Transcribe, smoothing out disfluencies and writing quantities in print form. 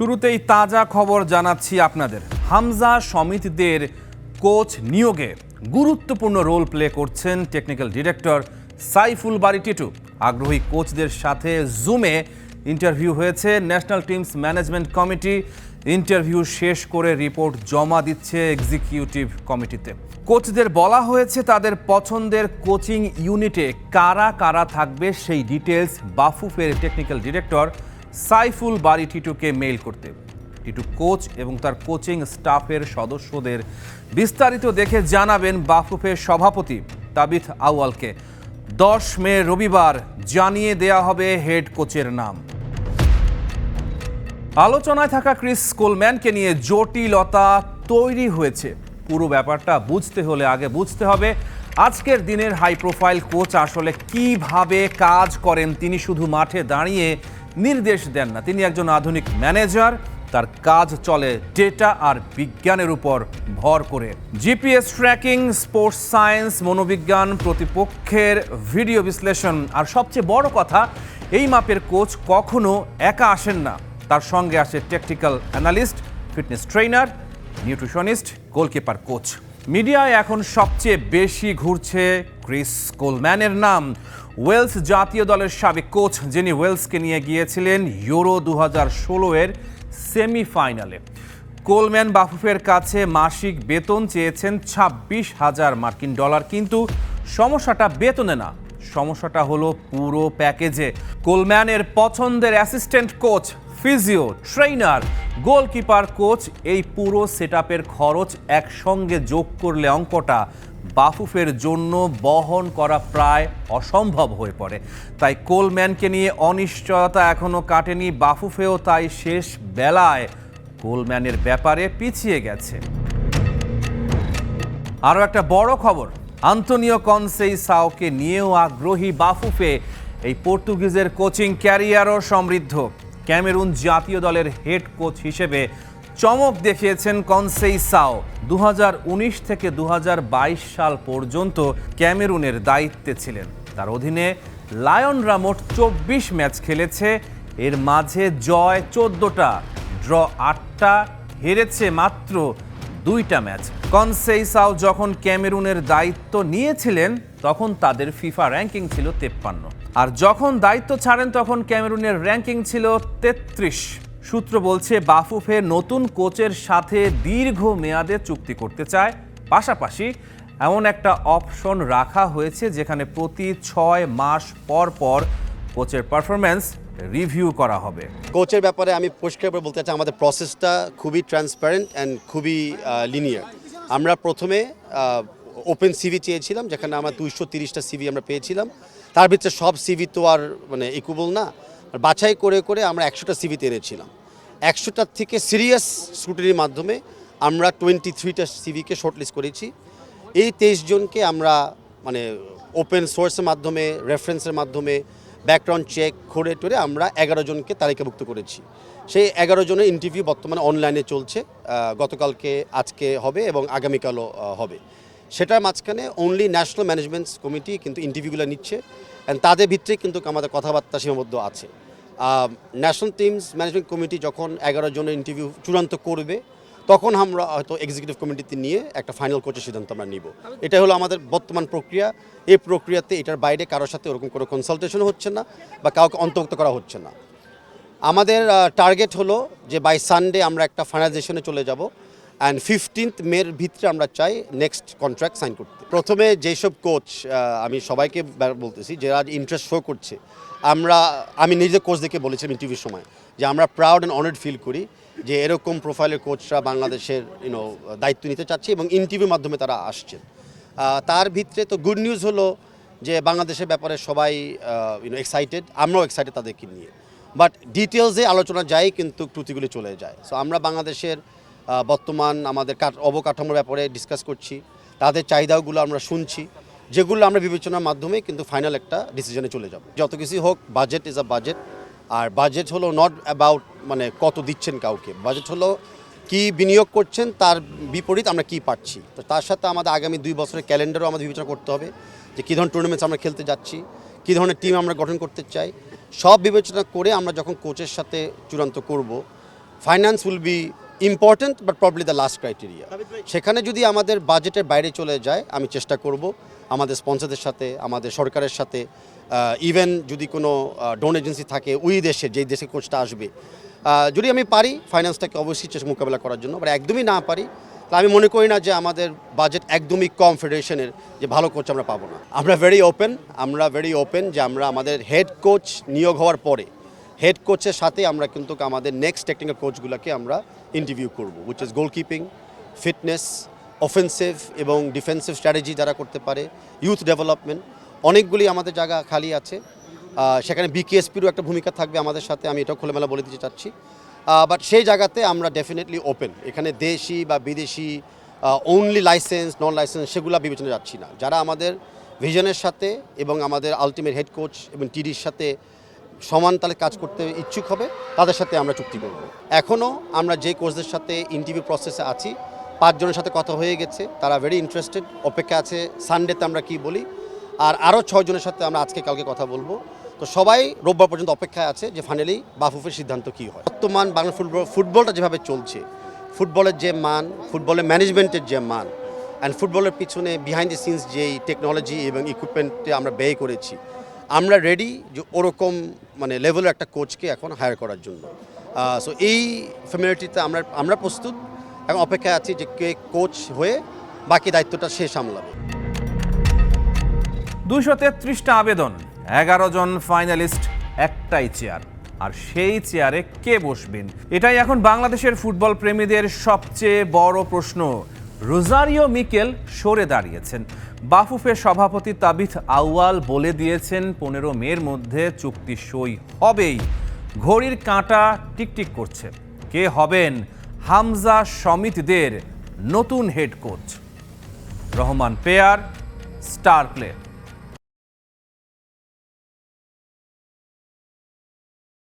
শুরুতেই তাজা খবর জানাচ্ছি আপনাদের। হামজা সমিতিদের কোচ নিয়োগে গুরুত্বপূর্ণ রোল প্লে করছেন টেকনিক্যাল ডিরেক্টর সাইফুল বারী টিটু। আগ্রহী কোচদের সাথে জুমে ইন্টারভিউ হয়েছে। National teams management committee interview শেষ করে রিপোর্ট জমা দিচ্ছে এক্সিকিউটিভ কমিটিতে। কোচদের বলা হয়েছে তাদের পছন্দের কোচিং ইউনিটে কারা কারা থাকবে সেই ডিটেলস বাফুফের টেকনিক্যাল ডিরেক্টর সাইফুল বারী টিটুকে মেইল করতে। টিটু কোচ এবং তার কোচিং স্টাফের সদস্যদের বিস্তারিত দেখে জানাবেন বাফুফের সভাপতি তাবিথ আউয়ালকে। 10 মে রবিবার জানিয়ে দেয়া হবে হেড কোচের নাম। আলোচনায় থাকা ক্রিস কোলম্যানকে নিয়ে জটিলতা তৈরি হয়েছে। পুরো ব্যাপারটা বুঝতে হলে আগে বুঝতে হবে আজকের দিনের হাই প্রোফাইল কোচ আসলে কিভাবে কাজ করেন। তিনি শুধু মাঠে দাঁড়িয়ে নির্দেশ দেন না, তিনি একজন আধুনিক ম্যানেজার। তার কাজ চলে ডেটা আর বিজ্ঞানের উপর ভর করে। জিপিএস ট্র্যাকিং, স্পোর্টস সায়েন্স, মনোবিজ্ঞান, প্রতিপক্ষের ভিডিও বিশ্লেষণ, আর সবচেয়ে বড় কথা, এই মাপের কোচ কখনো একা আসেন না। তার সঙ্গে আসে technical analyst, fitness trainer, nutritionist, goalkeeper coach. মিডিয়ায় এখন সবচেয়ে বেশি ঘুরছে ক্রিস কোলম্যানের নাম। ওয়েলস জাতীয় দলের সাবেক কোচ, যিনি ওয়েলসকে নিয়ে গিয়েছিলেন ইউরো 2016-এর সেমিফাইনালে। কোলম্যান বাফুফের কাছে মাসিক বেতন চেয়েছেন $26,000 মার্কিন। কিন্তু সমস্যাটা বেতনে না, সমস্যাটা হলো পুরো প্যাকেজে। কোলম্যানের পছন্দের assistant coach, physio, trainer, goalkeeper coach, এই পুরো সেটআপের খরচ একসঙ্গে যোগ করলে অঙ্কটা বাফুফের জন্য বহন করা প্রায় অসম্ভব হয়ে পড়ে। তাই কোলম্যানকে নিয়ে অনিশ্চয়তা এখনো কাটেনি। বাফুফেও তাই শেষ বেলায় কোলম্যানের ব্যাপারে পিছিয়ে গেছে। আরও একটা বড় খবর, আন্তোনিও কনসেইসাওকে নিয়েও আগ্রহী বাফুফে। এই পর্তুগিজের কোচিং ক্যারিয়ারও সমৃদ্ধ। ক্যামেরুন জাতীয় দলের হেড কোচ হিসেবে চমক দেখিয়েছেন কনসেইসাও। 2019 থেকে 2022 সাল পর্যন্ত ক্যামেরুনের দায়িত্বে ছিলেন। তার অধীনে লায়নরা মোট 24 ম্যাচ খেলেছে। এর মাঝে জয় 14টা, ড্র 8টা, হেরেছে মাত্র 2টা ম্যাচ। কনসেইসাও যখন ক্যামেরুনের দায়িত্ব নিয়েছিলেন তখন তাদের ফিফা র্যাঙ্কিং ছিল 53, আর যখন দায়িত্ব ছাড়েন তখন ক্যামেরুনের র্যাঙ্কিং ছিল 33। সূত্র বলছে বাফুফে নতুন কোচের সাথে দীর্ঘ মেয়াদে চুক্তি করতে চায়। পাশাপাশি এমন একটা অপশন রাখা হয়েছে যেখানে প্রতি 6 মাস পর পর কোচের পারফরম্যান্স রিভিউ করা হবে। কোচের ব্যাপারে আমি পরিষ্কার করে বলতে চাই, আমাদের প্রসেসটা খুবই ট্রান্সপারেন্ট অ্যান্ড খুবই লিনিয়ার। আমরা প্রথমে ওপেন সিভি চেয়েছিলাম, যেখানে আমরা 230টা সিভি আমরা পেয়েছিলাম। তার ভিতরে সব সিভি তো আর ইকুয়াল না, বাছাই করে করে আমরা 100টা সিভিতে এনেছিলাম। 100টার থেকে সিরিয়াস স্ক্রুটিনির মাধ্যমে আমরা 23টা সিভিকে শর্টলিস্ট করেছি। এই 23 জনকে আমরা ওপেন সোর্সের মাধ্যমে, রেফারেন্সের মাধ্যমে, ব্যাকগ্রাউন্ড চেক করে টোরে আমরা 11 জনকে তালিকাভুক্ত করেছি। সেই 11 জনের ইন্টারভিউ বর্তমানে অনলাইনে চলছে। গতকালকে, আজকে হবে এবং আগামীকালও হবে। সেটার মাঝখানে অনলি ন্যাশনাল ম্যানেজমেন্ট কমিটি কিন্তু ইন্টারভিউগুলো নিচ্ছে, অ্যান্ড তাদের ভিতরে কিন্তু আমাদের কথাবার্তা সীমাবদ্ধ আছে। ন্যাশনাল টিমস ম্যানেজমেন্ট কমিটি যখন 11 জনের ইন্টারভিউ চূড়ান্ত করবে তখন আমরা হয়তো এক্সিকিউটিভ কমিটিতে নিয়ে একটা ফাইনাল কোচের সিদ্ধান্ত আমরা নিব। এটা হলো আমাদের বর্তমান প্রক্রিয়া। এই প্রক্রিয়াতে এটার বাইরে কারোর সাথে ওরকম কোনো কনসালটেশন হচ্ছে না বা কাউকে অন্তর্ভুক্ত করা হচ্ছে না। আমাদের টার্গেট হলো যে বাই সানডে আমরা একটা ফাইনালাইজেশনে চলে যাব, অ্যান্ড 15th মের ভিতরে আমরা চাই নেক্সট কন্ট্রাক্ট সাইন করতে। প্রথমে যেসব কোচ, আমি সবাইকে বলতেছি যারা ইন্টারেস্ট শো করছে, আমি নিজে কোচ দেখে বলেছিলাম ইন্টারভিউর সময় যে আমরা প্রাউড অ্যান্ড অনার্ড ফিল করি যে এরকম প্রোফাইলের কোচরা বাংলাদেশের দায়িত্ব নিতে চাচ্ছে এবং ইন্টারভিউর মাধ্যমে তারা আসছেন। তার ভিতরে তো গুড নিউজ হলো যে বাংলাদেশের ব্যাপারে সবাই এক্সাইটেড, আমরাও এক্সাইটেড তাদেরকে নিয়ে। বাট ডিটেলসে আলোচনা যায় কিন্তু ত্রুটিগুলি চলে যায়। সো আমরা বাংলাদেশের বর্তমান আমাদের অবকাঠামোর ব্যাপারে ডিসকাস করছি, তাদের চাহিদাগুলো আমরা শুনছি, যেগুলো আমরা বিবেচনার মাধ্যমে কিন্তু ফাইনাল একটা ডিসিশনে চলে যাব। যত কিছু হোক, বাজেট ইজ আ বাজেট। আর বাজেট হলো নট অ্যাবাউট কত দিচ্ছেন কাউকে, বাজেট হলো কি বিনিয়োগ করছেন তার বিপরীত আমরা কি পাচ্ছি। তো তার সাথে আমাদের আগামী 2 বছরের ক্যালেন্ডারও আমাদের বিবেচনা করতে হবে যে কী ধরনের টুর্নামেন্টস আমরা খেলতে যাচ্ছি, কী ধরনের টিম আমরা গঠন করতে চাই। সব বিবেচনা করে আমরা যখন কোচের সাথে চূড়ান্ত করব finance will be important but probably the last criteria. সেখানে যদি আমাদের বাজেটের বাইরে চলে যায়, আমি চেষ্টা করব আমাদের স্পন্সরদের সাথে, আমাদের সরকারের সাথে, ইভেন যদি কোনো ডোন এজেন্সি থাকে ওই দেশে, যেই দেশে কোচটা আসবে, যদি আমি পারি ফাইন্যান্সটাকে অবশ্যই চেষ্টা মোকাবেলা করার জন্য, বাট একদমই না পারি তাহলে আমি মনে করি না যে আমাদের বাজেট একদমই কম ফেডারেশনের যে ভালো কোচ আমরা পাবো না। আমরা ভেরি ওপেন যে আমরা আমাদের হেড কোচ নিয়োগ হওয়ার পরে হেড কোচের সাথে আমরা কিন্তু আমাদের নেক্সট টেকনিক্যাল কোচগুলোকে আমরা ইন্টারভিউ করব, উইচ ইজ গোলকিপিং, ফিটনেস, অফেন্সিভ এবং ডিফেন্সিভ স্ট্র্যাটেজি যারা করতে পারে, ইউথ ডেভেলপমেন্ট, অনেকগুলি আমাদের জায়গা খালি আছে। সেখানে বিকেএসপিরও একটা ভূমিকা থাকবে আমাদের সাথে, আমি এটাও খোলামেলা বলে দিতে চাচ্ছি। বাট সেই জায়গাতে আমরা ডেফিনেটলি ওপেন, এখানে দেশি বা বিদেশি অনলি লাইসেন্স নন লাইসেন্স সেগুলো বিবেচনা যাচ্ছি না। যারা আমাদের ভিশনের সাথে এবং আমাদের আলটিমেট হেড কোচ এবং টিডির সাথে সমান তালে কাজ করতে ইচ্ছুক হবে তাদের সাথে আমরা চুক্তি করব। এখনও আমরা যে কোচদের সাথে ইন্টারভিউ প্রসেসে আছি 5 জনের সাথে কথা হয়ে গেছে, তারা ভেরি ইন্টারেস্টেড, অপেক্ষা আছে সানডেতে আমরা কি বলি। আর আরও 6 জনের সাথে আমরা আজকে কালকে কথা বলবো। তো সবাই রোববার পর্যন্ত অপেক্ষায় আছে যে ফাইনালি বাফুফের সিদ্ধান্ত কী হয়। বর্তমান বাংলা ফুটবলটা যেভাবে চলছে, ফুটবলের যে মান, ফুটবলের ম্যানেজমেন্টের যে মান, অ্যান্ড ফুটবলের পিছনে বিহাইন্ড দ্য সিনস যেই টেকনোলজি এবং ইকুইপমেন্টে আমরা ব্যয় করেছি, আমরা রেডি যে ওরকম মানে লেভেলের একটা কোচকে এখন হায়ার করার জন্য। সো এই ফ্যামিলিটিতে আমরা প্রস্তুত, এখন অপেক্ষায় আছি যে কে কোচ হয়ে বাকি দায়িত্বটা সে সামলাবে। 233টা আবেদন, 11 জন ফাইনালিস্ট, একটাই চেয়ার। আর সেই চেয়ারে কে বসবেন, এটাই এখন বাংলাদেশের ফুটবল প্রেমীদের সবচেয়ে বড় প্রশ্ন। রোজারিও মিকেল সরে দাঁড়িয়েছেন, বাফুফের সভাপতি তাবিথ আউয়াল বলে দিয়েছেন 15 মের মধ্যে চুক্তি সই হবেই। ঘড়ির কাঁটা টিকটিক করছে, কে হবেন হামজা সমিতদের নতুন head coach. Rahman pair, star play.